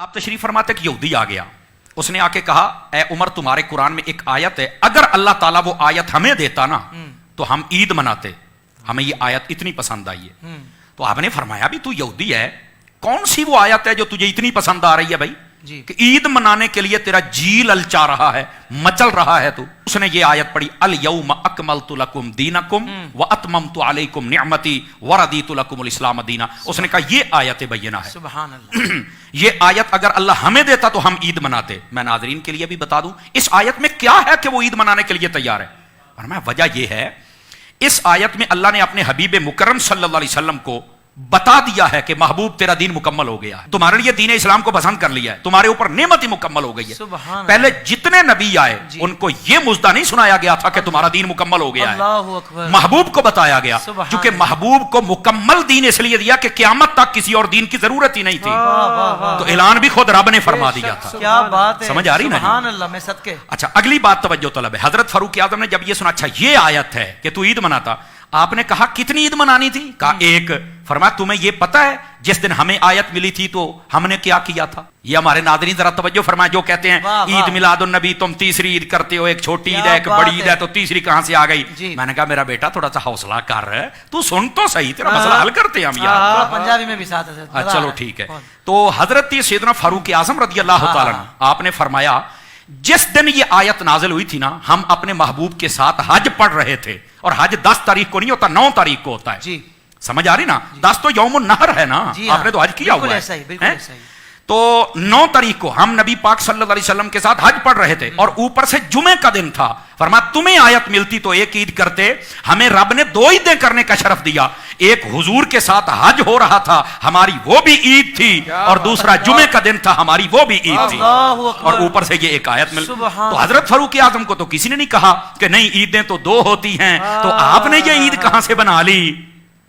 آپ تشریف فرماتے کہ یہودی آ گیا, اس نے آ کے کہا اے عمر تمہارے قرآن میں ایک آیت ہے, اگر اللہ تعالیٰ وہ آیت ہمیں دیتا نا تو ہم عید مناتے, ہمیں یہ آیت اتنی پسند آئی ہے. تو آپ نے فرمایا بھی تو یہودی ہے, کون سی وہ آیت ہے جو تجھے اتنی پسند آ رہی ہے بھائی کہ عید منانے کے لیے تیرا جی للچا رہا ہے, مچل رہا ہے تو. اس نے یہ آیت پڑھی الیوم اکملت لکم دینکم واتممت علیکم نعمتی ورضیت لکم الاسلام دینا. اس نے کہا یہ آیت بینہ ہے, سبحان اللہ. یہ آیت اگر اللہ ہمیں دیتا تو ہم عید مناتے. میں ناظرین کے لیے بھی بتا دوں اس آیت میں کیا ہے کہ وہ عید منانے کے لیے تیار ہے. فرمایا وجہ یہ ہے, اس آیت میں اللہ نے اپنے حبیب مکرم صلی اللہ علیہ وسلم کو بتا دیا ہے کہ محبوب تیرا دین مکمل ہو گیا ہے, تمہارے لیے دین اسلام کو پسند کر لیا ہے, تمہارے اوپر نعمت ہی مکمل ہو گئی ہے. پہلے جتنے نبی آئے ان کو یہ مژدہ نہیں سنایا گیا تھا کہ تمہارا دین مکمل ہو گیا ہے, محبوب کو بتایا گیا, چونکہ محبوب کو مکمل دین اس لیے دیا کہ قیامت تک کسی اور دین کی ضرورت ہی نہیں تھی. تو اعلان بھی خود رب نے فرما دیا تھا. کیا بات ہے, سمجھ آ رہی نا؟ سبحان اللہ. میں صدقے. اچھا اگلی بات توجہ طلب ہے. حضرت فاروق اعظم نے جب یہ سنا اچھا یہ آیت ہے کہ تو عید مناتا, آپ نے کہا کتنی عید منانی تھی؟ کہا ایک. فرمایا تمہیں یہ پتا ہے جس دن ہمیں آیت ملی تھی تو ہم نے کیا کیا تھا؟ یہ ہمارے ناظرین ذرا توجہ فرمائے جو کہتے ہیں عید میلاد النبی تم تیسری عید کرتے ہو, ایک چھوٹی عید ہے ایک بڑی عید ہے تو تیسری کہاں سے آ گئی؟ میں نے کہا میرا بیٹا تھوڑا سا حوصلہ کر رہا ہے, تو سن تو صحیح, تیرا مسئلہ حل کرتے ہیں ہم یار. پنجابی میں بھی ساتھ ہے. چلو ٹھیک ہے. تو حضرت سیدنا فاروق اعظم رضی اللہ تعالیٰ عنہ آپ نے فرمایا جس دن یہ آیت نازل ہوئی تھی نا, ہم اپنے محبوب کے ساتھ حج پڑھ رہے تھے, اور حج 10 تاریخ کو نہیں ہوتا, 9 تاریخ کو ہوتا ہے. سمجھ آ رہی نا؟ 10 تو یوم النحر ہے نا, آپ نے تو حج کیا ہوا ہے. تو 9 تاریخ کو ہم نبی پاک صلی اللہ علیہ وسلم کے ساتھ حج پڑھ رہے تھے, اور اوپر سے جمعے کا دن تھا. فرمایا تمہیں آیت ملتی تو ایک عید کرتے, ہمیں رب نے 2 عیدیں کرنے کا شرف دیا. ایک حضور کے ساتھ حج ہو رہا تھا, ہماری وہ بھی عید تھی, اور دوسرا جمعے کا دن تھا, ہماری وہ بھی عید تھی, اور اوپر سے یہ ایک آیت مل. تو حضرت فاروق اعظم کو تو کسی نے نہیں کہا کہ نہیں عیدیں تو 2 ہوتی ہیں, تو آپ نے یہ عید کہاں سے بنا لی؟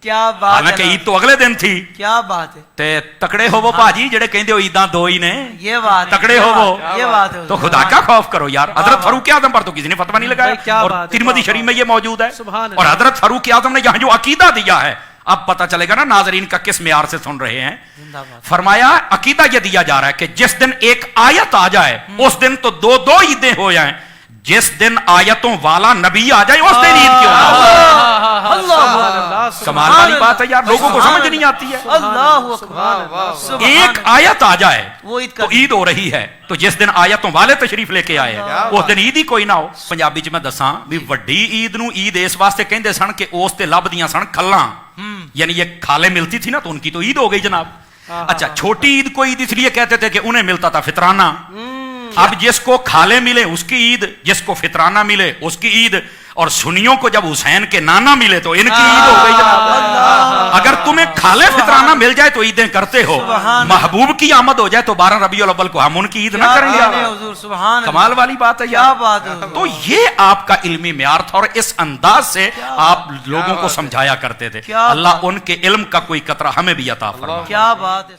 کیا بات, حالانکہ عید تو اگلے دن تھی. کیا بات ہے. تے تکڑے ہو وہ باجی جڑے کہندے ہو عیداں 2 ہی نے, یہ بات تکڑے ہو وہ, یہ بات ہے. تو خدا کا خوف کرو یار. حضرت فاروق اعظم پر تو کسی نے فتویٰ نہیں لگایا, اور ترمذی شریف میں یہ موجود ہے. اور حضرت فاروق اعظم نے یہاں جو عقیدہ دیا ہے, اب پتہ چلے گا نا ناظرین کا کس معیار سے سن رہے ہیں. فرمایا عقیدہ یہ دیا جا رہا ہے کہ جس دن ایک آیت آ جائے اس دن تو 2 عیدیں ہو جائیں, جس دن آیتوں والا نبی آ جائے اس دن عید کیوں نہ ہو. کمال والی بات ہے یار, لوگوں کو سمجھ نہیں آتی ہے. ایک آیت آ جائے تو عید ہو رہی ہے, تو جس دن آیتوں والے تشریف لے کے آئے اس دن عید ہی کوئی نہ ہو. پنجابی چ میں دساں بھی وڈی عید نو عید اس واسطے کہندے سن کہ اس تے لبدیاں سن کھلاں, یعنی یہ کھالے ملتی تھی نا تو ان کی تو عید ہو گئی جناب. اچھا چھوٹی عید کو عید اس لیے کہتے تھے کہ انہیں ملتا تھا فطرانہ. اب جس کو کھالے ملے اس کی عید, جس کو فطرانہ ملے اس کی عید, اور سنیوں کو جب حسین کے نانا ملے تو ان کی عید ہو گئی جناب. اگر تمہیں کھالے فطرانہ مل جائے تو عیدیں کرتے ہو, محبوب کی آمد ہو جائے تو 12 ربیع الاول کو ہم ان کی عید نہ کریں گے. کمال والی بات ہے یار. تو یہ آپ کا علمی معیار تھا, اور اس انداز سے آپ لوگوں کو سمجھایا کرتے تھے. اللہ ان کے علم کا کوئی قطرہ ہمیں بھی عطا فرمائے. کیا بات ہے.